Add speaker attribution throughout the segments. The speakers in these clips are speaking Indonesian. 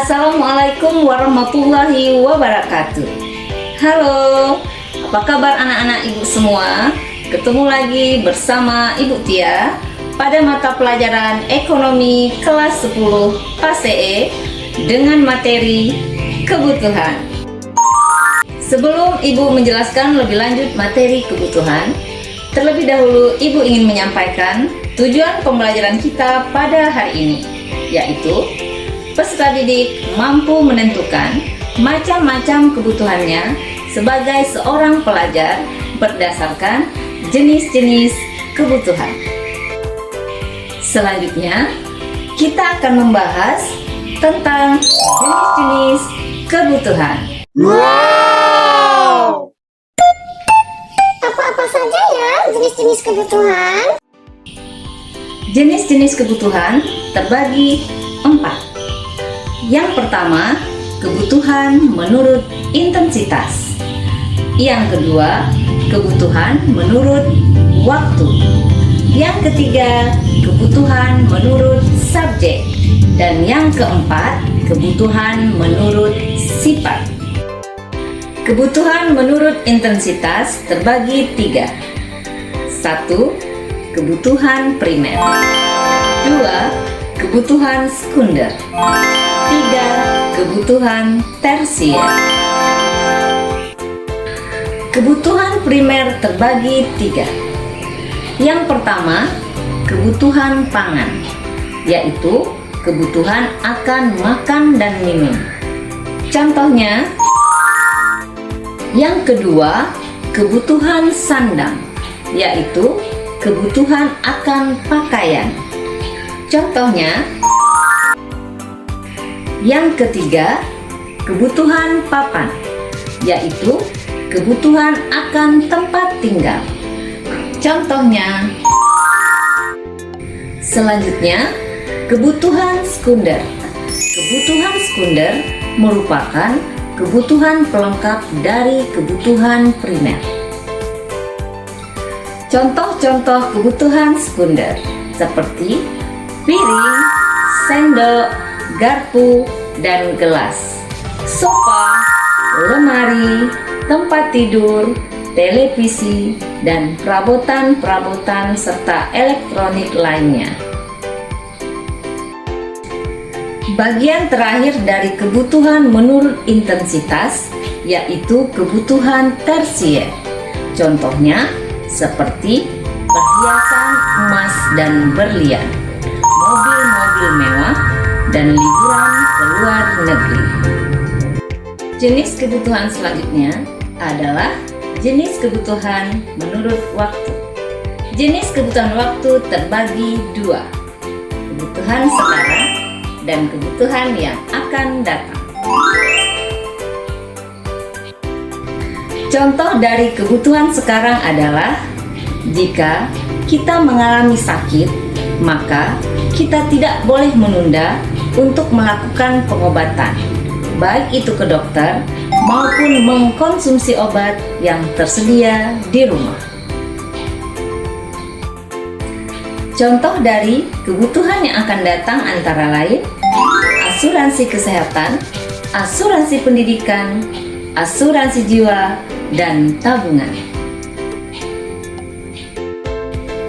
Speaker 1: Assalamualaikum warahmatullahi wabarakatuh. Halo, apa kabar anak-anak ibu semua? Ketemu lagi bersama Ibu Tia pada mata pelajaran ekonomi kelas 10 PASE dengan materi kebutuhan. Sebelum ibu menjelaskan lebih lanjut materi kebutuhan, terlebih dahulu ibu ingin menyampaikan tujuan pembelajaran kita pada hari ini, yaitu peserta didik mampu menentukan macam-macam kebutuhannya sebagai seorang pelajar berdasarkan jenis-jenis kebutuhan. Selanjutnya, kita akan membahas tentang jenis-jenis kebutuhan.
Speaker 2: Wow! Apa-apa saja ya jenis-jenis kebutuhan?
Speaker 1: Jenis-jenis kebutuhan terbagi 4. Yang pertama, kebutuhan menurut intensitas. Yang kedua, kebutuhan menurut waktu. Yang ketiga, kebutuhan menurut subjek. Dan yang keempat, kebutuhan menurut sifat. Kebutuhan menurut intensitas terbagi 3. 1. Kebutuhan primer. 2. Kebutuhan sekunder. 3. Kebutuhan tersier. Kebutuhan primer terbagi 3. Yang pertama, kebutuhan pangan, yaitu kebutuhan akan makan dan minum. Contohnya, yang kedua, kebutuhan sandang, yaitu kebutuhan akan pakaian. Contohnya, yang ketiga, kebutuhan papan, yaitu kebutuhan akan tempat tinggal. Contohnya, selanjutnya, kebutuhan sekunder. Kebutuhan sekunder merupakan kebutuhan pelengkap dari kebutuhan primer. Contoh-contoh kebutuhan sekunder seperti piring, sendok, garpu, dan gelas, sofa, lemari, tempat tidur, televisi, dan perabotan-perabotan serta elektronik lainnya. Bagian terakhir dari kebutuhan menurut intensitas yaitu kebutuhan tersier. Contohnya seperti perhiasan emas dan berlian, mobil-mobil mewah, dan liburan ke luar negeri. Jenis kebutuhan selanjutnya adalah jenis kebutuhan menurut waktu. Jenis kebutuhan waktu terbagi 2. Kebutuhan sekarang dan kebutuhan yang akan datang. Contoh dari kebutuhan sekarang adalah jika kita mengalami sakit, maka kita tidak boleh menunda untuk melakukan pengobatan, baik itu ke dokter maupun mengkonsumsi obat yang tersedia di rumah. Contoh dari kebutuhan yang akan datang antara lain asuransi kesehatan, asuransi pendidikan, asuransi jiwa, dan tabungan.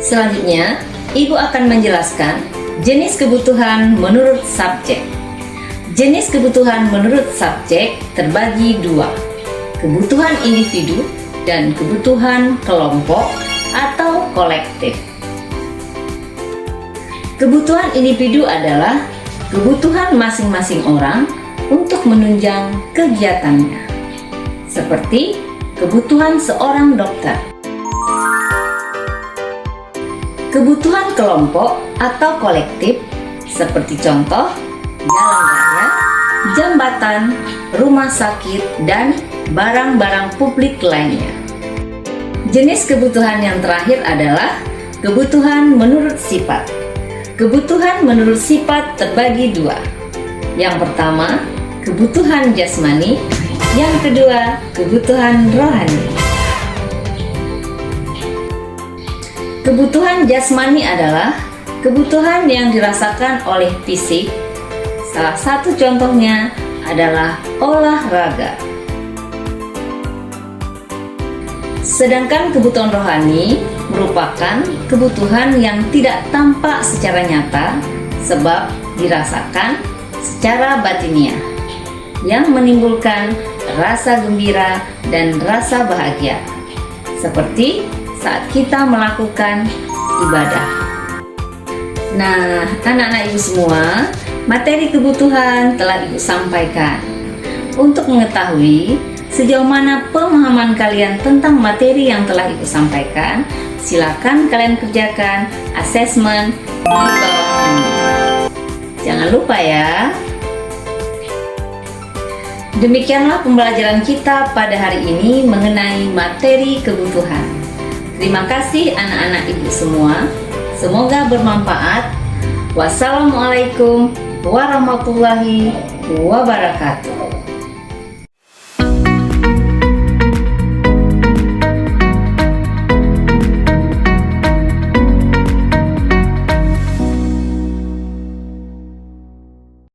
Speaker 1: Selanjutnya, Ibu akan menjelaskan jenis kebutuhan menurut subjek. Jenis kebutuhan menurut subjek terbagi 2. Kebutuhan individu dan kebutuhan kelompok atau kolektif. Kebutuhan individu adalah kebutuhan masing-masing orang untuk menunjang kegiatannya, seperti kebutuhan seorang dokter. Kebutuhan kelompok atau kolektif seperti contoh jalan raya, jembatan, rumah sakit, dan barang-barang publik lainnya. Jenis kebutuhan yang terakhir adalah kebutuhan menurut sifat. Kebutuhan menurut sifat terbagi 2. Yang pertama, kebutuhan jasmani. Yang kedua, kebutuhan rohani. Kebutuhan jasmani adalah kebutuhan yang dirasakan oleh fisik Salah satu contohnya adalah olahraga. Sedangkan kebutuhan rohani merupakan kebutuhan yang tidak tampak secara nyata sebab dirasakan secara batiniah, yang menimbulkan rasa gembira dan rasa bahagia, seperti saat kita melakukan ibadah. Nah, anak-anak ibu semua, materi kebutuhan telah ibu sampaikan. Untuk mengetahui sejauh mana pemahaman kalian tentang materi yang telah ibu sampaikan, silakan kalian kerjakan asesmen di bawah ini. Jangan lupa ya. Demikianlah pembelajaran kita pada hari ini mengenai materi kebutuhan. Terima kasih anak-anak ibu semua. Semoga bermanfaat. Wassalamualaikum warahmatullahi wabarakatuh.